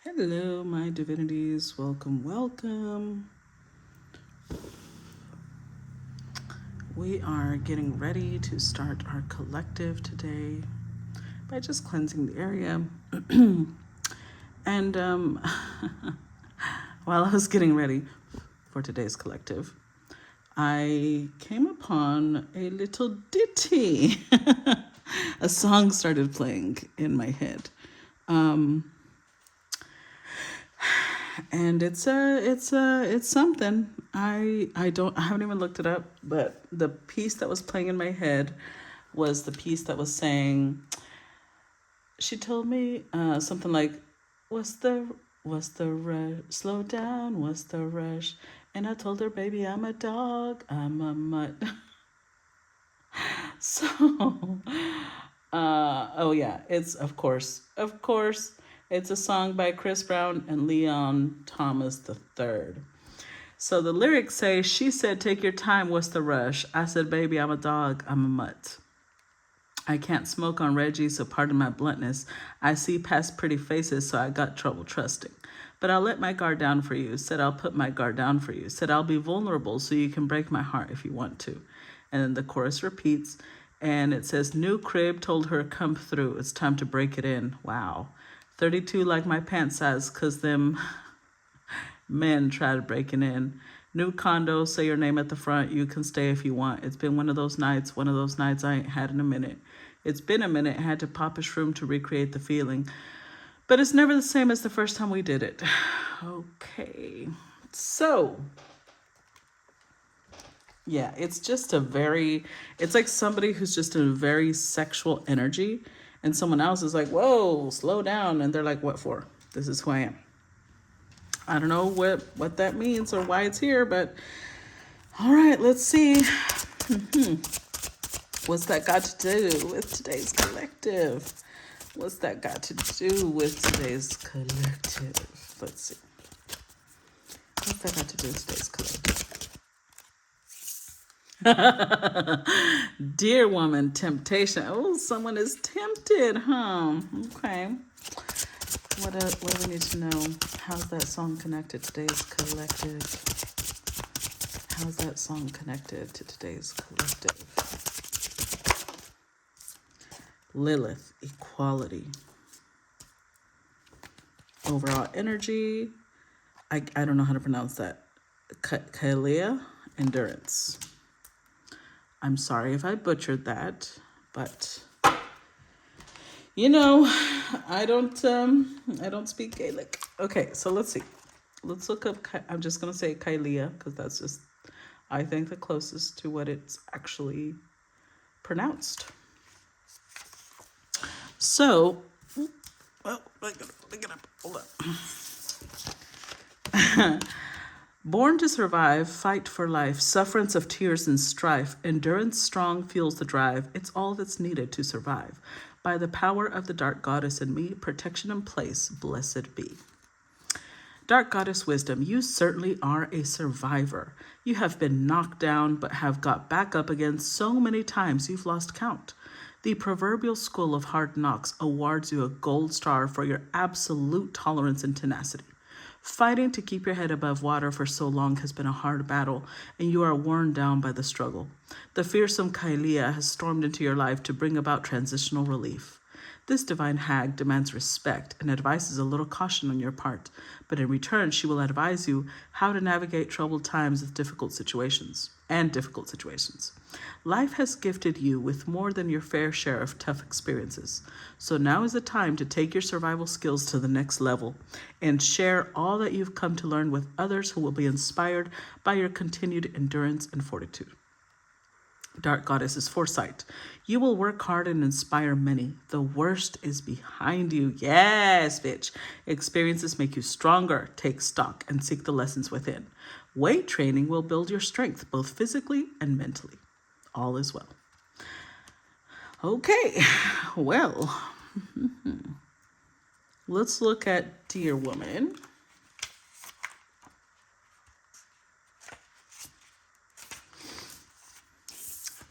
Hello, my divinities. Welcome, welcome. We are getting ready to start our collective today by just cleansing the area. And while I was getting ready for today's collective, I came upon a little ditty. A song started playing in my head. And it's something. I haven't even looked it up, but the piece that was playing in my head was the piece that was saying, she told me something like, what's the rush, slow down, what's the rush? And I told her, baby, I'm a dog, I'm a mutt. So oh yeah, it's of course it's a song by Chris Brown and Leon Thomas III. So the lyrics say, she said, take your time, what's the rush? I said, baby, I'm a dog, I'm a mutt. I can't smoke on Reggie, so pardon my bluntness. I see past pretty faces, so I got trouble trusting. But I'll let my guard down for you. Said I'll put my guard down for you. Said I'll be vulnerable so you can break my heart if you want to. And then the chorus repeats, and it says, new crib, told her come through. It's time to break it in. Wow. 32 like my pant size, cause them men tried breaking in. New condo, say your name at the front. You can stay if you want. It's been one of those nights I ain't had in a minute. It's been a minute. Had to pop a shroom to recreate the feeling. But it's never the same as the first time we did it. Okay. So, yeah, it's like somebody who's just in a very sexual energy, and someone else is like, whoa, slow down. And they're like, what for? This is who I am. I don't know what that means or why it's here, but all right, let's see. What's that got to do with today's collective? What's that got to do with today's collective? Let's see. What's that got to do with today's collective? Dear woman, temptation. Oh, someone is tempted, huh? Okay. What do we need to know? How's that song connected to today's collective? How's that song connected to today's collective? Lilith, equality. Overall energy. I don't know how to pronounce that. Kalia, endurance. I'm sorry if I butchered that, but I don't speak Gaelic. Okay, so let's see. Let's look up. I'm just gonna say Kalia because that's just, I think, the closest to what it's actually pronounced. So, well, look it up. Hold up. Born to survive, fight for life, sufferance of tears and strife, endurance strong fuels the drive. It's all that's needed to survive. By the power of the dark goddess in me, protection in place, blessed be. Dark goddess wisdom, you certainly are a survivor. You have been knocked down, but have got back up again so many times you've lost count. The proverbial school of hard knocks awards you a gold star for your absolute tolerance and tenacity. Fighting to keep your head above water for so long has been a hard battle, and you are worn down by the struggle. The fearsome Kalia has stormed into your life to bring about transitional relief. This divine hag demands respect and advises a little caution on your part, but in return she will advise you how to navigate troubled times with difficult situations. Life has gifted you with more than your fair share of tough experiences. So now is the time to take your survival skills to the next level and share all that you've come to learn with others who will be inspired by your continued endurance and fortitude. Dark Goddess's foresight. You will work hard and inspire many. The worst is behind you. Yes, bitch. Experiences make you stronger. Take stock and seek the lessons within. Weight training will build your strength, both physically and mentally. All is well. Okay, well, let's look at Dear Woman.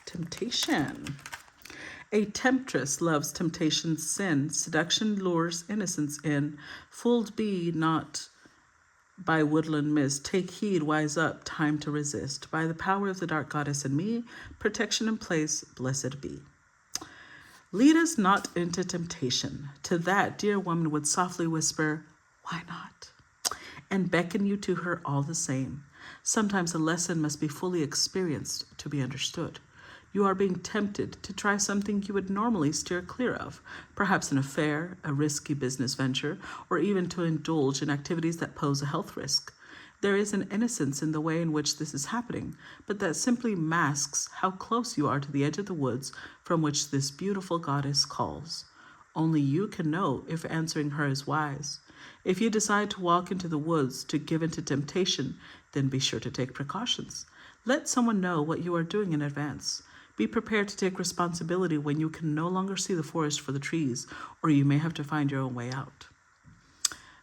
Temptation. A temptress loves temptation's sin. Seduction lures innocence in. Fooled be not by woodland mist. Take heed, wise up, time to resist. By the power of the dark goddess in me, protection in place, blessed be. Lead us not into temptation. To that dear woman would softly whisper, why not? And beckon you to her all the same. Sometimes a lesson must be fully experienced to be understood. You are being tempted to try something you would normally steer clear of, perhaps an affair, a risky business venture, or even to indulge in activities that pose a health risk. There is an innocence in the way in which this is happening, but that simply masks how close you are to the edge of the woods from which this beautiful goddess calls. Only you can know if answering her is wise. If you decide to walk into the woods to give in to temptation, then be sure to take precautions. Let someone know what you are doing in advance. Be prepared to take responsibility when you can no longer see the forest for the trees, or you may have to find your own way out.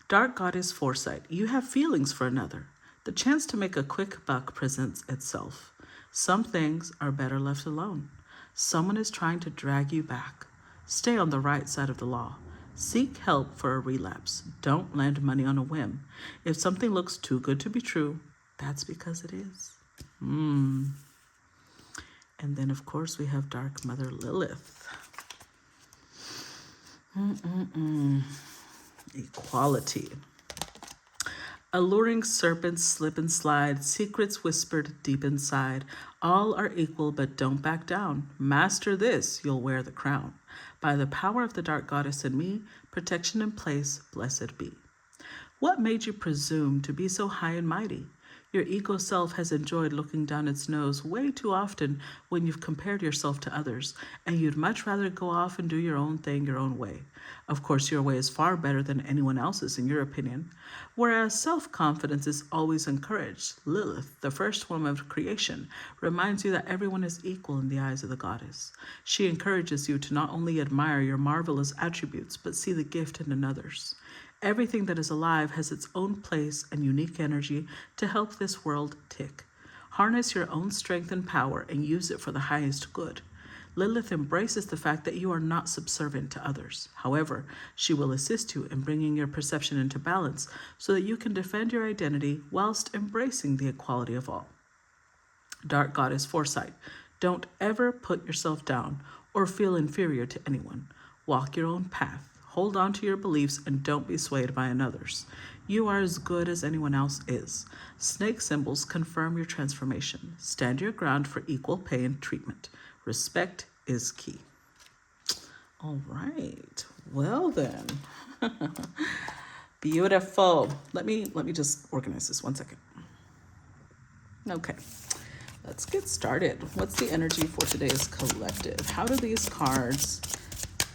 Dark goddess foresight, you have feelings for another. The chance to make a quick buck presents itself. Some things are better left alone. Someone is trying to drag you back. Stay on the right side of the law. Seek help for a relapse. Don't lend money on a whim. If something looks too good to be true, that's because it is. And then, of course, we have Dark Mother Lilith. Equality. Alluring serpents slip and slide, secrets whispered deep inside. All are equal, but don't back down. Master this, you'll wear the crown. By the power of the dark goddess in me, protection in place, blessed be. What made you presume to be so high and mighty? Your ego self has enjoyed looking down its nose way too often when you've compared yourself to others, and you'd much rather go off and do your own thing your own way. Of course, your way is far better than anyone else's in your opinion. Whereas self-confidence is always encouraged, Lilith, the first woman of creation, reminds you that everyone is equal in the eyes of the goddess. She encourages you to not only admire your marvelous attributes, but see the gift in another's. Everything that is alive has its own place and unique energy to help this world tick. Harness your own strength and power and use it for the highest good. Lilith embraces the fact that you are not subservient to others. However, she will assist you in bringing your perception into balance so that you can defend your identity whilst embracing the equality of all. Dark Goddess Foresight, don't ever put yourself down or feel inferior to anyone. Walk your own path. Hold on to your beliefs and don't be swayed by another's. You are as good as anyone else is. Snake symbols confirm your transformation. Stand your ground for equal pay and treatment. Respect is key. All right. Well then. Beautiful. Let me just organize this 1 second. Okay. Let's get started. What's the energy for today's collective? How do these cards,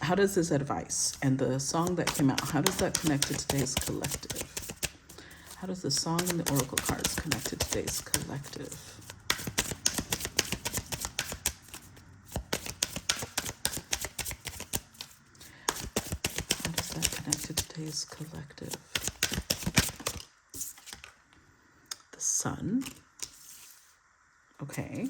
how does this advice and the song that came out, how does that connect to today's collective? How does the song and the oracle cards connect to today's collective? How does that connect to today's collective? The Sun. Okay.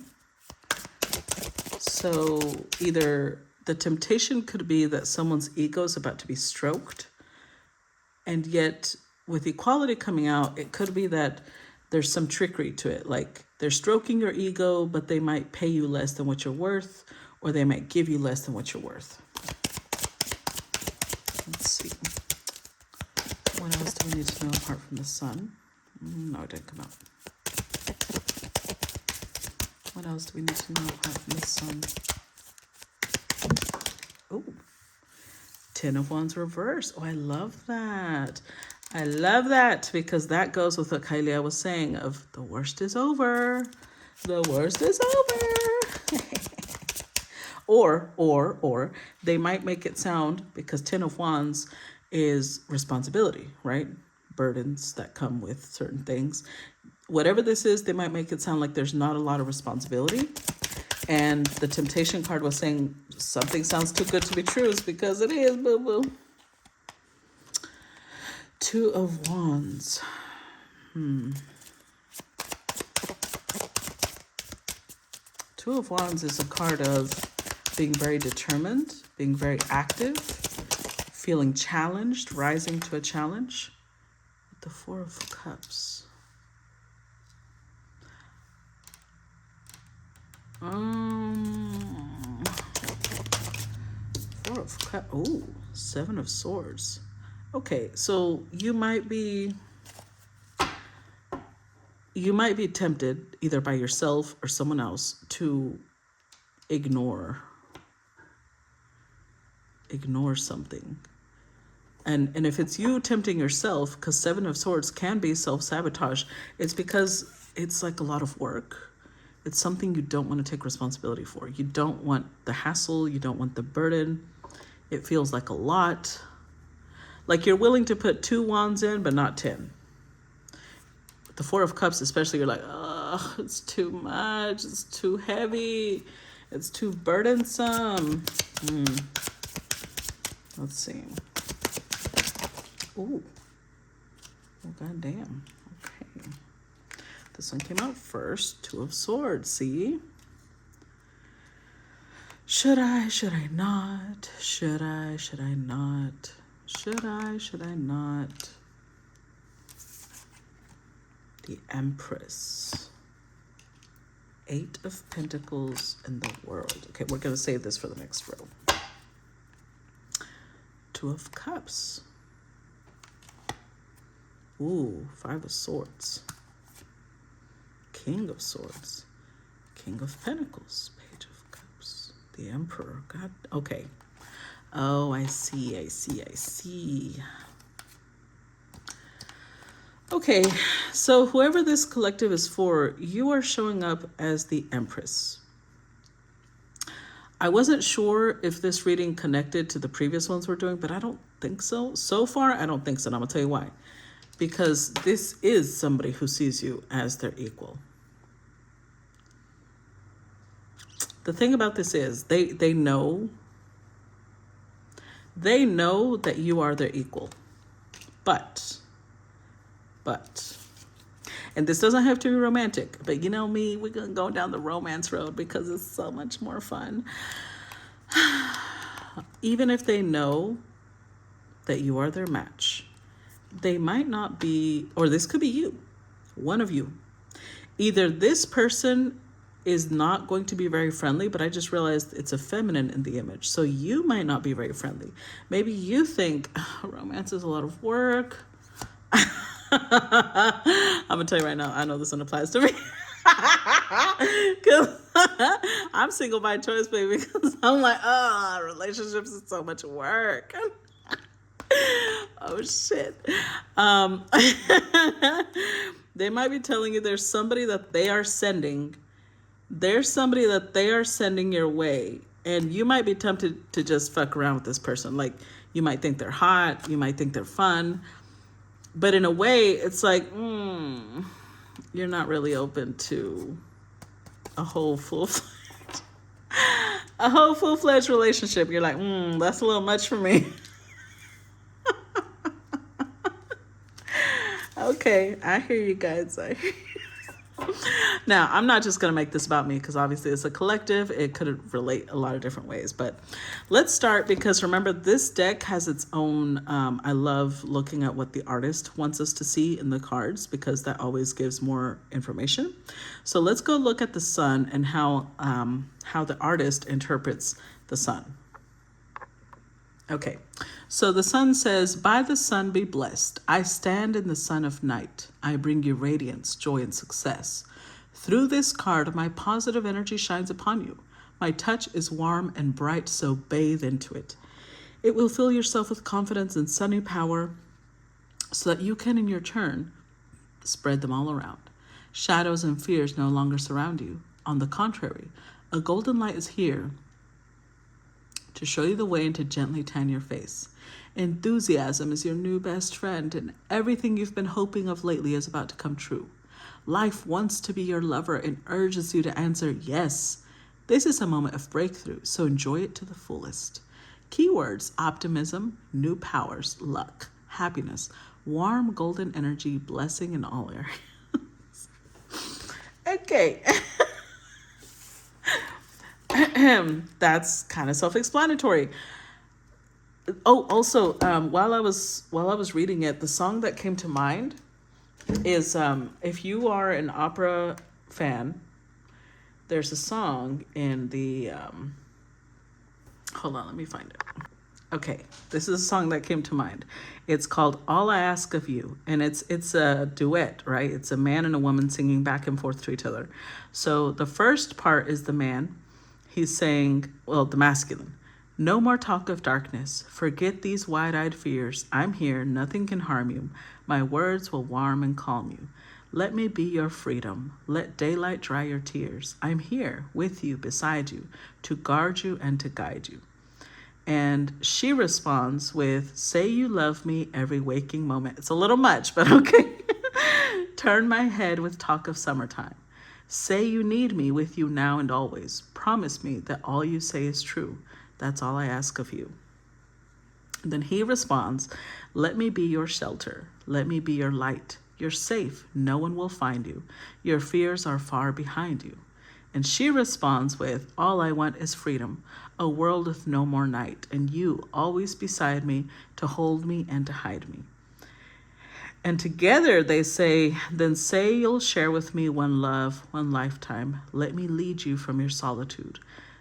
So either the temptation could be that someone's ego is about to be stroked, and yet with equality coming out, it could be that there's some trickery to it. Like they're stroking your ego, but they might pay you less than what you're worth, or they might give you less than what you're worth. Let's see. What else do we need to know apart from the Sun? No, it didn't come out. What else do we need to know apart from the Sun? Oh, 10 of Wands reverse. Oh, I love that. I love that because that goes with what Kylie was saying of the worst is over. The worst is over. or they might make it sound, because 10 of Wands is responsibility, right? Burdens that come with certain things. Whatever this is, they might make it sound like there's not a lot of responsibility. And the temptation card was saying something sounds too good to be true. It's because it is, boo-boo. 2 of Wands. 2 of Wands is a card of being very determined, being very active, feeling challenged, rising to a challenge. The Four of Cups. Four of Cups. Oh, Seven of Swords. Okay, so you might be tempted either by yourself or someone else to ignore something. And if it's you tempting yourself, because Seven of Swords can be self-sabotage, it's because it's like a lot of work. It's something you don't want to take responsibility for. You don't want the hassle. You don't want the burden. It feels like a lot. Like you're willing to put 2 wands in, but not 10. The Four of Cups especially, you're like, oh, it's too much. It's too heavy. It's too burdensome. Let's see. Ooh. Oh, goddamn. Okay. This one came out first. Two of Swords. See? Should I? Should I not? Should I? Should I not? Should I? Should I not? The Empress. 8 of Pentacles in the World. Okay, we're going to save this for the next row. 2 of Cups. Ooh, 5 of Swords. King of Swords. King of Pentacles. Page of Cups. The Emperor. God. Okay. Oh, I see. Okay, so whoever this collective is for, you are showing up as the Empress. I wasn't sure if this reading connected to the previous ones we're doing, but I don't think so. So far, I don't think so, and I'm going to tell you why. Because this is somebody who sees you as their equal. The thing about this is they know that you are their equal. But, and this doesn't have to be romantic, but you know me, we're going to go down the romance road because it's so much more fun. Even if they know that you are their match, they might not be, or this could be you, one of you. Either this person is not going to be very friendly, but I just realized it's a feminine in the image. So you might not be very friendly. Maybe you think romance is a lot of work. I'm gonna tell you right now, I know this one applies to me. Because I'm single by choice, baby. Because I'm like, relationships is so much work. Oh shit. They might be telling you there's somebody that they are sending. There's somebody that they are sending your way, and you might be tempted to just fuck around with this person. Like, you might think they're hot, you might think they're fun, but in a way, it's like, you're not really open to a whole full-fledged relationship. You're like, that's a little much for me. Okay, I hear you guys. Now, I'm not just going to make this about me because obviously it's a collective. It could relate a lot of different ways. But let's start because remember, this deck has its own, I love looking at what the artist wants us to see in the cards because that always gives more information. So let's go look at the sun and how the artist interprets the sun. Okay, so the sun says, by the sun be blessed. I stand in the sun of night. I bring you radiance, joy, and success. Through this card, my positive energy shines upon you. My touch is warm and bright, so bathe into it. It will fill yourself with confidence and sunny power so that you can, in your turn, spread them all around. Shadows and fears no longer surround you. On the contrary, a golden light is here to show you the way and to gently tan your face. Enthusiasm is your new best friend, and everything you've been hoping of lately is about to come true. Life wants to be your lover and urges you to answer yes. This is a moment of breakthrough, so enjoy it to the fullest. Keywords: optimism, new powers, luck, happiness, warm golden energy, blessing in all areas. Okay. That's kind of self-explanatory. Oh, also, while I was reading it, the song that came to mind is, if you are an opera fan, there's a song in the, hold on, let me find it. Okay, this is a song that came to mind. It's called "All I Ask of You," and it's a duet, right? It's a man and a woman singing back and forth to each other. So the first part is the man. He's saying, well, the masculine. No more talk of darkness. Forget these wide-eyed fears. I'm here. Nothing can harm you. My words will warm and calm you. Let me be your freedom. Let daylight dry your tears. I'm here with you, beside you, to guard you and to guide you. And she responds with, say you love me every waking moment. It's a little much, but okay. Turn my head with talk of summertime. Say you need me with you now and always. Promise me that all you say is true. That's all I ask of you. And then he responds, let me be your shelter. Let me be your light. You're safe. No one will find you. Your fears are far behind you. And she responds with, all I want is freedom, a world with no more night, and you always beside me to hold me and to hide me. And together they say, then say you'll share with me one love, one lifetime. Let me lead you from your solitude.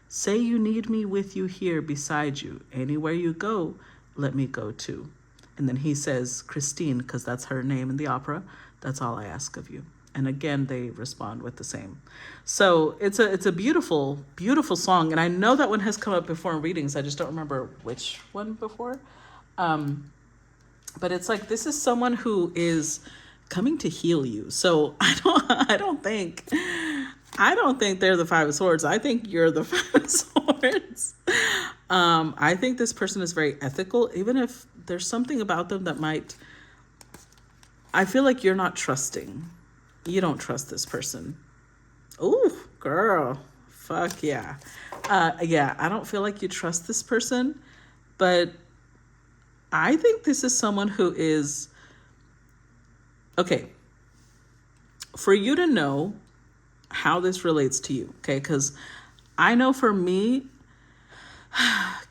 Say you need me with you here beside you. Anywhere you go, let me go too. And then he says, Christine, because that's her name in the opera, that's all I ask of you. And again, they respond with the same. So it's a beautiful, beautiful song. And I know that one has come up before in readings. I just don't remember which one before. But it's like, this is someone who is coming to heal you. So I don't think they're the Five of Swords. I think you're the Five of Swords. I think this person is very ethical, even if there's something about them that I feel like you're not trusting. You don't trust this person. Ooh, girl. Fuck yeah. Yeah, I don't feel like you trust this person, but I think this is someone who is, okay, for you to know how this relates to you, okay? Because I know for me,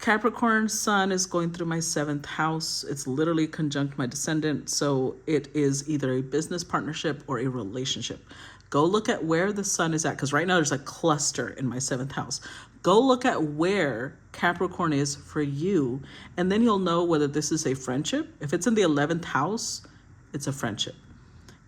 Capricorn sun is going through my 7th house. It's literally conjunct my descendant. So it is either a business partnership or a relationship. Go look at where the sun is at, because right now there's a cluster in my 7th house. Go look at where Capricorn is for you, and then you'll know whether this is a friendship. If it's in the 11th house, it's a friendship.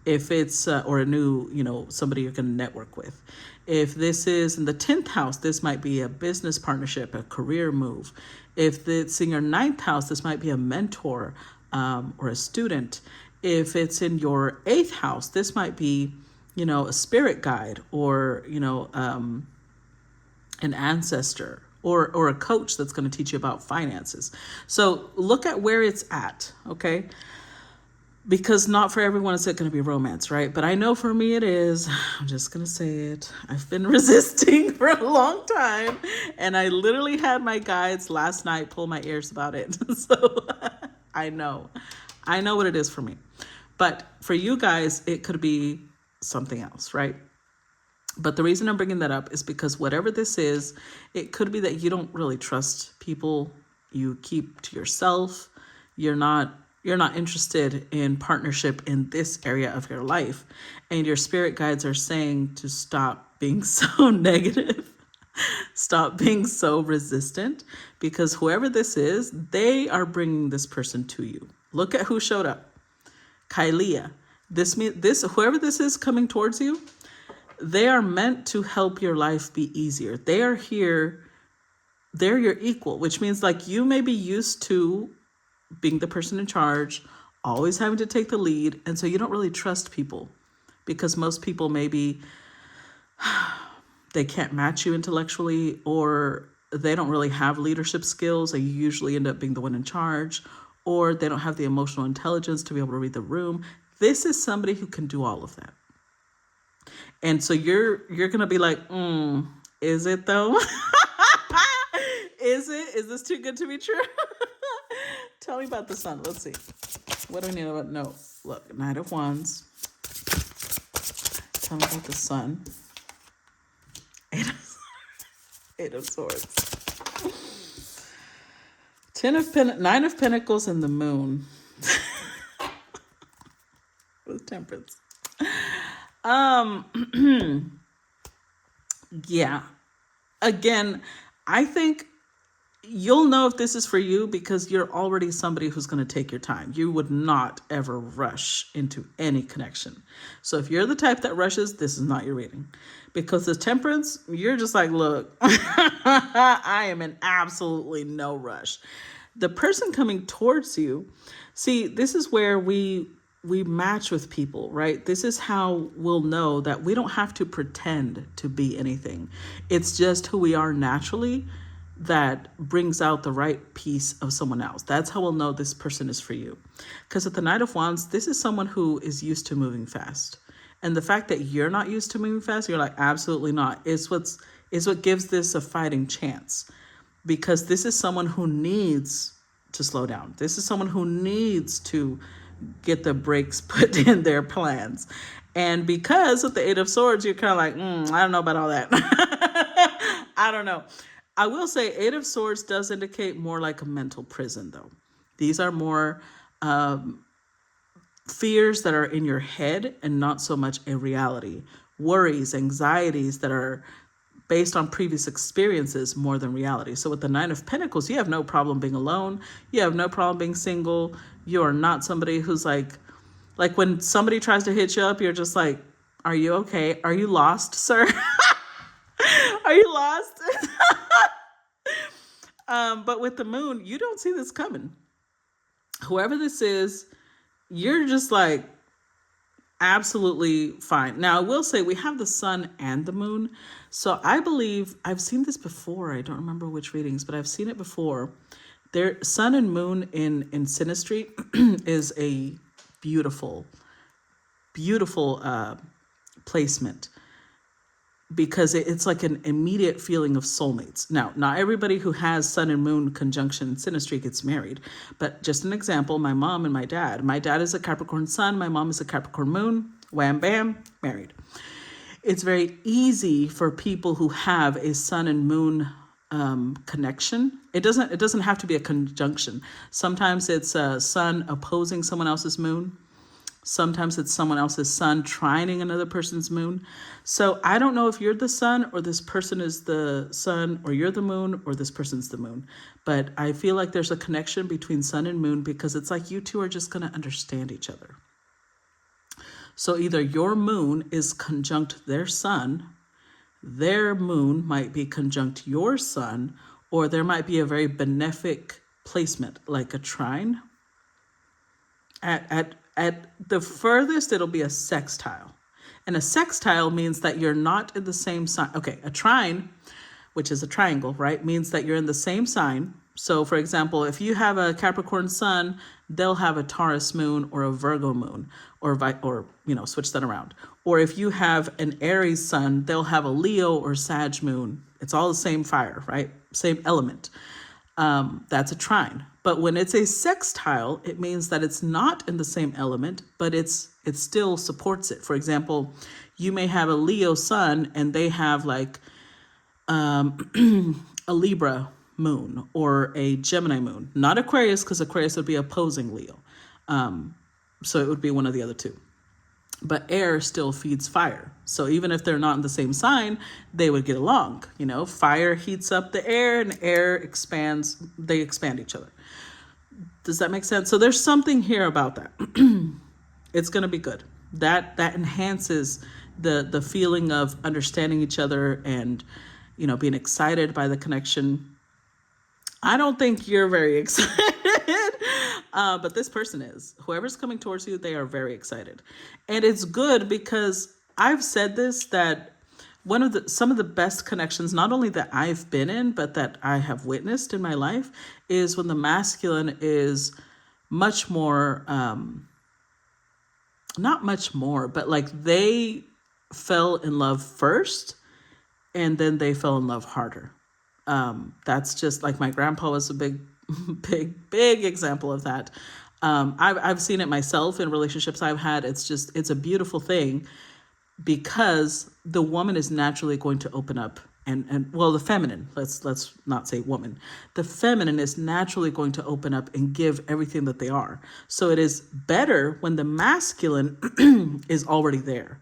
If it's, or a new, somebody you can network with. If this is in the 10th house, this might be a business partnership, a career move. If it's in your 9th house, this might be a mentor or a student. If it's in your 8th house, this might be, a spirit guide or, an ancestor or a coach that's going to teach you about finances. So look at where it's at, okay? Because not for everyone is it going to be romance, right? But I know for me it is. I'm just going to say it. I've been resisting for a long time. And I literally had my guides last night pull my ears about it. So I know what it is for me. But for you guys, it could be something else, right? But the reason I'm bringing that up is because whatever this is, it could be that you don't really trust people. You keep to yourself. You're not interested in partnership in this area of your life. And your spirit guides are saying to stop being so negative, stop being so resistant, because whoever this is, they are bringing this person to you. Look at who showed up. Kylea. Whoever this is coming towards you, they are meant to help your life be easier. They are here. They're your equal, which means like you may be used to being the person in charge, always having to take the lead. And so you don't really trust people because most people maybe they can't match you intellectually, or they don't really have leadership skills. So you usually end up being the one in charge, or they don't have the emotional intelligence to be able to read the room. This is somebody who can do all of that. And so you're going to be like, is it though? Is this too good to be true? Tell me about the sun. Let's see. What do I need about? No, look, Knight of Wands. Tell me about the sun. Eight of Swords. Nine of Pentacles and the Moon. With Temperance. Yeah. Again, I think you'll know if this is for you because you're already somebody who's going to take your time. You would not ever rush into any connection. So if you're the type that rushes, this is not your reading. Because the Temperance, you're just like, look, I am in absolutely no rush. The person coming towards you, see, this is where we match with people, right? This is how we'll know that we don't have to pretend to be anything. It's just who we are naturally that brings out the right piece of someone else. That's how we'll know this person is for you. Because at the Knight of Wands, this is someone who is used to moving fast. And the fact that you're not used to moving fast, you're like, absolutely not, is what gives this a fighting chance. Because this is someone who needs to slow down. This is someone who needs to get the brakes put in their plans. And because of the Eight of Swords, you're kind of like, I don't know about all that. I don't know. I will say Eight of Swords does indicate more like a mental prison, though. These are more fears that are in your head and not so much a reality. Worries, anxieties that are based on previous experiences more than reality. So with the Nine of Pentacles, you have no problem being alone. You have no problem being single. You are not somebody who's like when somebody tries to hit you up, you're just like, are you okay? Are you lost, sir? Are you lost? But with the Moon, you don't see this coming. Whoever this is, you're just like, absolutely fine. Now, I will say we have the Sun and the Moon. So I believe I've seen this before. I don't remember which readings, but I've seen it before. Their Sun and Moon in synastry is a beautiful, beautiful placement because it's like an immediate feeling of soulmates. Now, not everybody who has Sun and Moon conjunction in synastry gets married, but just an example, my mom and my dad. My dad is a Capricorn Sun, my mom is a Capricorn Moon, wham, bam, married. It's very easy for people who have a Sun and Moon connection. It doesn't have to be a conjunction. Sometimes it's a Sun opposing someone else's Moon. Sometimes it's someone else's Sun trining another person's Moon. So I don't know if you're the Sun or this person is the Sun, or you're the Moon or this person's the Moon. But I feel like there's a connection between Sun and Moon because it's like you two are just going to understand each other. So either your Moon is conjunct their Sun, their Moon might be conjunct your Sun, or there might be a very benefic placement like a trine. At the furthest, it'll be a sextile. And a sextile means that you're not in the same sign. Okay, a trine, which is a triangle, right, means that you're in the same sign. So, for example, if you have a Capricorn Sun, they'll have a Taurus Moon or a Virgo Moon, or switch that around. Or if you have an Aries Sun, they'll have a Leo or Sag Moon. It's all the same fire, right? Same element. That's a trine. But when it's a sextile, it means that it's not in the same element, but it still supports it. For example, you may have a Leo Sun and they have like a Libra Moon or a Gemini Moon, not Aquarius, because Aquarius would be opposing Leo. So it would be one of the other two. But air still feeds fire. So even if they're not in the same sign, they would get along. Fire heats up the air and air expands. They expand each other. Does that make sense? So there's something here about that. It's going to be good. That enhances the feeling of understanding each other and, being excited by the connection. I don't think you're very excited. But this person is. Whoever's coming towards you, they are very excited. And it's good because I've said this, that some of the best connections, not only that I've been in, but that I have witnessed in my life, is when the masculine is much more, not much more, but like they fell in love first and then they fell in love harder. That's just like my grandpa was a big example of that. I've seen it myself in relationships I've had. It's a beautiful thing because the woman is naturally going to open up and well, the feminine, let's not say woman, the feminine is naturally going to open up and give everything that they are. So it is better when the masculine is already there,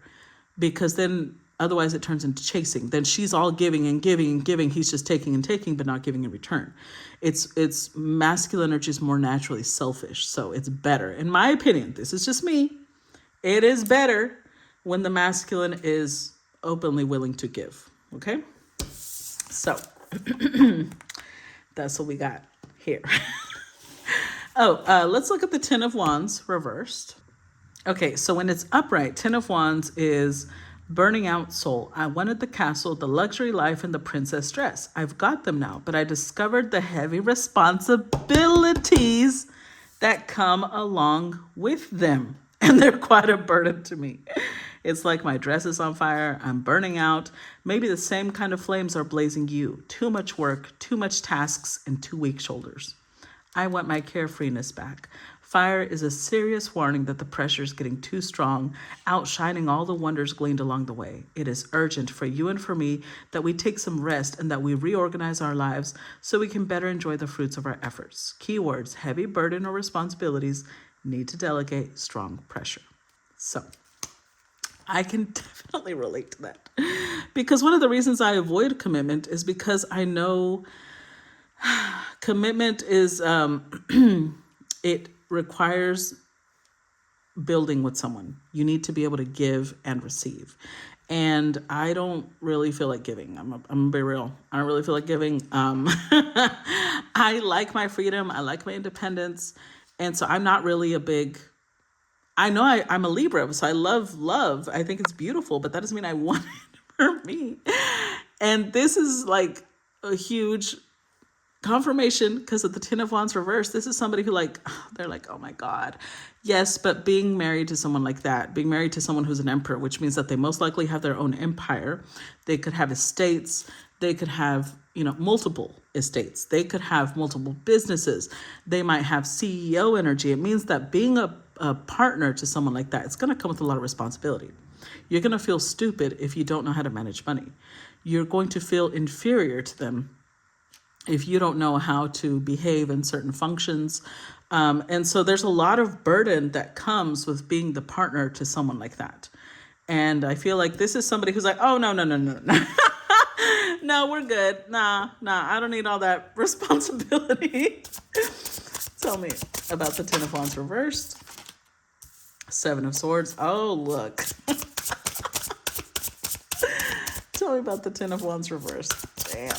because then otherwise it turns into chasing. Then she's all giving and giving and giving, he's just taking and taking but not giving in return. It's masculine energy is more naturally selfish, so it's better, in my opinion, this is just me, it is better when the masculine is openly willing to give. Okay, so that's what we got here. Let's look at the Ten of Wands reversed. Okay, so when it's upright, Ten of Wands is burning out soul. I wanted the castle, the luxury life, and the princess dress. I've got them now, but I discovered the heavy responsibilities that come along with them, and they're quite a burden to me. It's like my dress is on fire, I'm burning out. Maybe the same kind of flames are blazing you. Too much work, too much tasks, and too weak shoulders. I want my carefreeness back. Fire is a serious warning that the pressure is getting too strong, outshining all the wonders gleaned along the way. It is urgent for you and for me that we take some rest and that we reorganize our lives so we can better enjoy the fruits of our efforts. Keywords: heavy burden or responsibilities, need to delegate, strong pressure. So I can definitely relate to that, because one of the reasons I avoid commitment is because I know commitment is, it requires building with someone. You need to be able to give and receive. And I don't really feel like giving. I'm gonna be real. I don't really feel like giving. I like my freedom. I like my independence. And so I'm not really a big, I know I'm a Libra, so I love love. I think it's beautiful, but that doesn't mean I want it for me. And this is like a huge confirmation, because of the Ten of Wands reverse. This is somebody who they're like, oh my God. Yes, but being married to someone like that, being married to someone who's an emperor, which means that they most likely have their own empire. They could have estates. They could have, multiple estates. They could have multiple businesses. They might have CEO energy. It means that being a partner to someone like that, it's going to come with a lot of responsibility. You're going to feel stupid if you don't know how to manage money. You're going to feel inferior to them if you don't know how to behave in certain functions. And so there's a lot of burden that comes with being the partner to someone like that. And I feel like this is somebody who's like, oh, no. No, we're good. Nah, I don't need all that responsibility. Tell me about the Ten of Wands reversed. Seven of Swords. Oh, look. Tell me about the Ten of Wands reversed. Damn.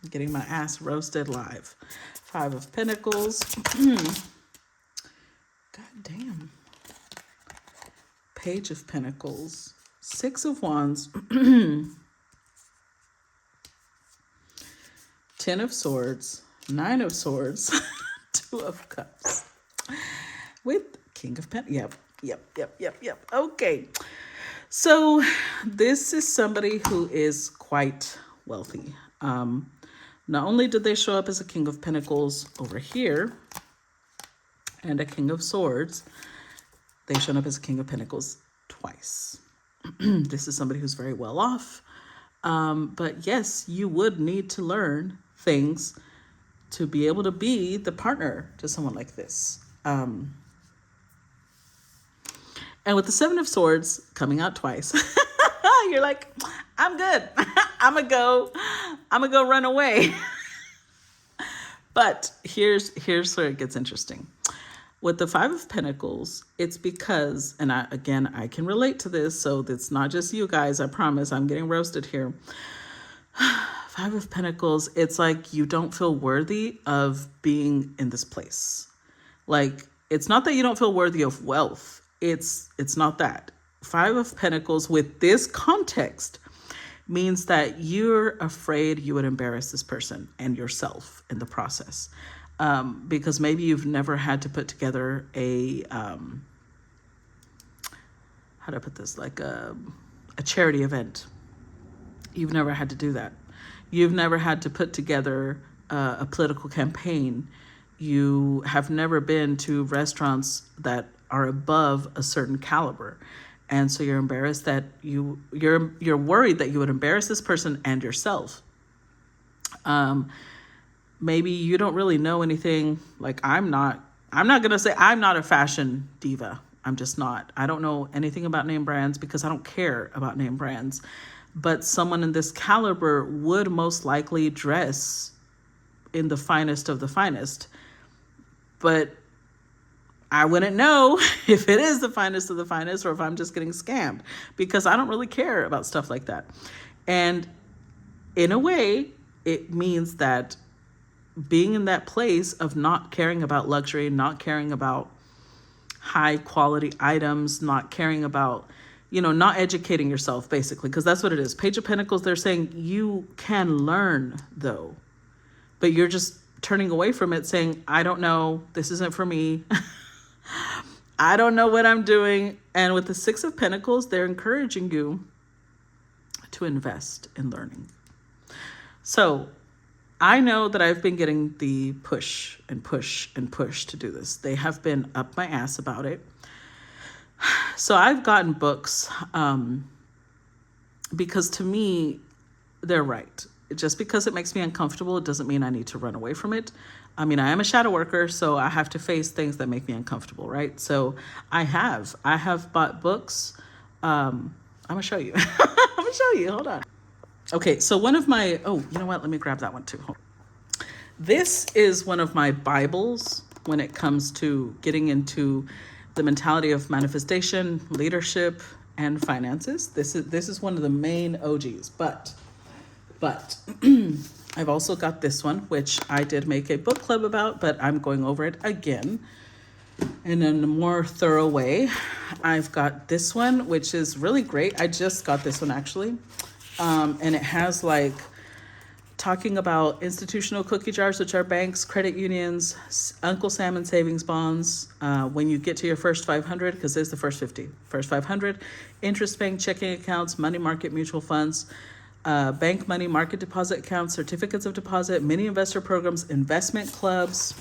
I'm getting my ass roasted live. Five of Pentacles. God damn. Page of Pentacles. Six of Wands. Ten of Swords. Nine of Swords. Two of Cups. With King of Pentacles. Yep. Okay. So this is somebody who is quite wealthy. Not only did they show up as a King of Pentacles over here and a King of Swords, they showed up as a King of Pentacles twice. This is somebody who's very well off. But yes, you would need to learn things to be able to be the partner to someone like this. And with the Seven of Swords coming out twice, you're like, I'm good. I'm gonna go run away. But here's where it gets interesting. With the Five of Pentacles, it's because, and I can relate to this, so it's not just you guys, I promise, I'm getting roasted here. Five of Pentacles, it's like you don't feel worthy of being in this place. Like, it's not that you don't feel worthy of wealth. It's not that. Five of Pentacles with this context means that you're afraid you would embarrass this person and yourself in the process. Because maybe you've never had to put together a, how do I put this? Like a charity event. You've never had to do that. You've never had to put together a political campaign. You have never been to restaurants that are above a certain caliber. And so you're embarrassed that you're worried that you would embarrass this person and yourself. Maybe you don't really know anything. Like I'm not going to say I'm not a fashion diva. I'm just not. I don't know anything about name brands because I don't care about name brands. But someone in this caliber would most likely dress in the finest of the finest. But I wouldn't know if it is the finest of the finest or if I'm just getting scammed, because I don't really care about stuff like that. And in a way, it means that being in that place of not caring about luxury, not caring about high quality items, not caring about, not educating yourself, basically, because that's what it is. Page of Pentacles, they're saying you can learn though, but you're just turning away from it saying, I don't know, this isn't for me. I don't know what I'm doing. And with the Six of Pentacles, they're encouraging you to invest in learning. So I know that I've been getting the push and push and push to do this. They have been up my ass about it. So I've gotten books because to me, they're right. Just because it makes me uncomfortable, it doesn't mean I need to run away from it. I mean, I am a shadow worker, so I have to face things that make me uncomfortable, right? So I have bought books. I'm gonna show you. Hold on. Okay, so one of my, you know what? Let me grab that one too. This is one of my Bibles when it comes to getting into the mentality of manifestation, leadership, and finances. This is one of the main OGs, but I've also got this one, which I did make a book club about, but I'm going over it again and in a more thorough way. I've got this one, which is really great. I just got this one actually. And it has like talking about institutional cookie jars, which are banks, credit unions, Uncle Sam and savings bonds. When you get to your first 500, because there's the first 50, first 500, interest paying checking accounts, money market mutual funds, bank money market deposit accounts, certificates of deposit, mini investor programs, investment clubs.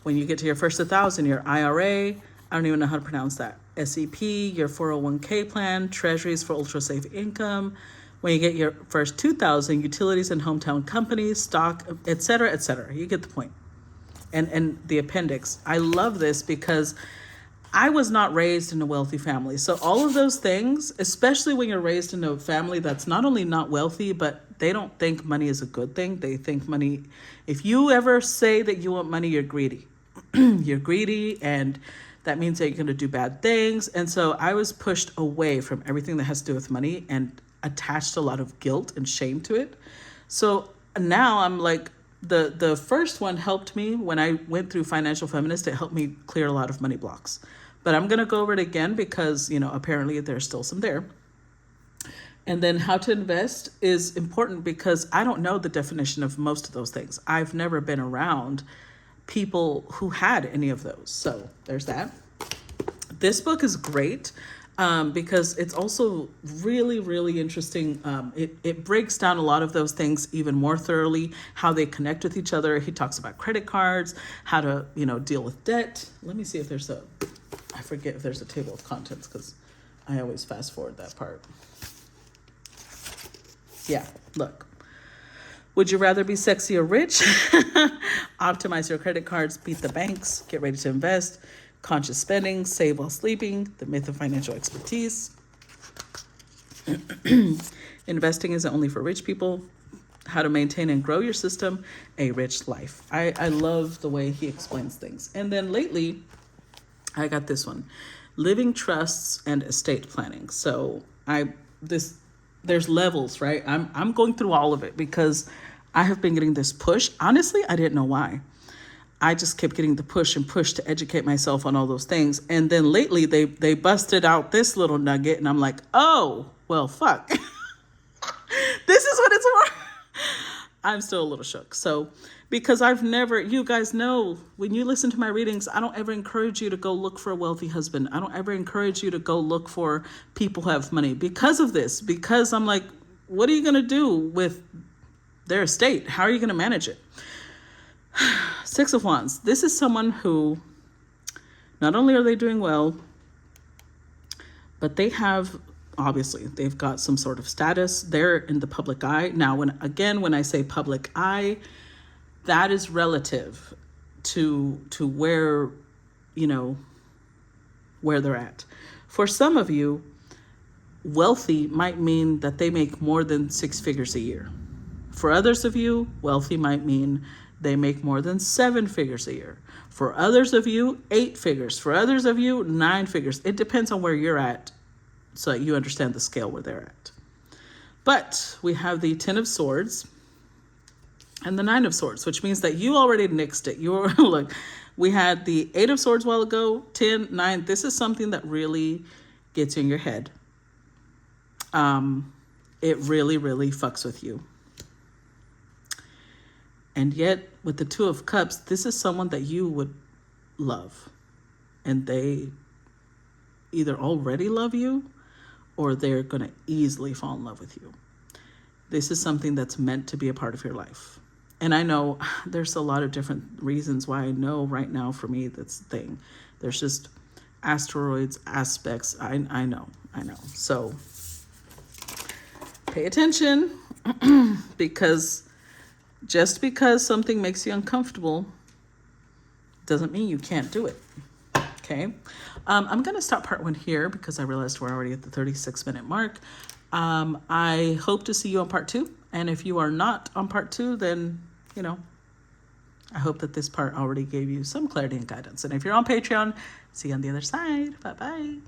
When you get to your first 1,000, your IRA, I don't even know how to pronounce that, SEP, your 401k plan, treasuries for ultra safe income. When you get your first 2,000, utilities and hometown companies, stock, et cetera, et cetera. You get the point. And the appendix. I love this because I was not raised in a wealthy family. So all of those things, especially when you're raised in a family that's not only not wealthy, but they don't think money is a good thing. They think money, if you ever say that you want money, you're greedy. You're greedy, and that means that you're going to do bad things. And so I was pushed away from everything that has to do with money and attached a lot of guilt and shame to it. So now I'm like, the first one helped me when I went through Financial Feminist. It helped me clear a lot of money blocks. But I'm going to go over it again because, apparently there's still some there. And then how to invest is important because I don't know the definition of most of those things. I've never been around people who had any of those. So there's that. This book is great because it's also really, really interesting. It breaks down a lot of those things even more thoroughly, how they connect with each other. He talks about credit cards, how to, deal with debt. Let me see if there's I forget if there's a table of contents because I always fast forward that part. Yeah, look. Would you rather be sexy or rich? Optimize your credit cards, beat the banks, get ready to invest, conscious spending, save while sleeping, the myth of financial expertise. Investing isn't only for rich people. How to maintain and grow your system, a rich life. I love the way he explains things. And then lately, I got this one, living trusts and estate planning. So there's levels, right? I'm going through all of it because I have been getting this push. Honestly, I didn't know why. I just kept getting the push and push to educate myself on all those things. And then lately they busted out this little nugget and I'm like, oh, well, fuck. This is what it's for. I'm still a little shook. So, because you guys know, when you listen to my readings, I don't ever encourage you to go look for a wealthy husband. I don't ever encourage you to go look for people who have money because of this. Because I'm like, what are you going to do with their estate? How are you going to manage it? Six of Wands. This is someone who not only are they doing well, But they have, obviously, they've got some sort of status. They're in the public eye. Now, when I say public eye, that is relative to where, you know, where they're at. For some of you, wealthy might mean that they make more than 6 figures a year. For others of you, wealthy might mean they make more than 7 figures a year. For others of you, 8 figures. For others of you, 9 figures. It depends on where you're at, so that you understand the scale where they're at. But we have the 10 of Swords and the 9 of Swords, which means that you already nixed it. You're look, we had the 8 of Swords a while ago, 10, 9. This is something that really gets in your head. It really, really fucks with you. And yet, with the 2 of Cups, this is someone that you would love. And they either already love you or they're going to easily fall in love with you. This is something that's meant to be a part of your life. And I know there's a lot of different reasons why I know right now for me that's the thing. There's just asteroids, aspects. I know. So pay attention because just because something makes you uncomfortable doesn't mean you can't do it. Okay. I'm going to stop part 1 here because I realized we're already at the 36-minute mark. I hope to see you on part 2. And if you are not on part 2, then, you know, I hope that this part already gave you some clarity and guidance. And if you're on Patreon, see you on the other side. Bye-bye.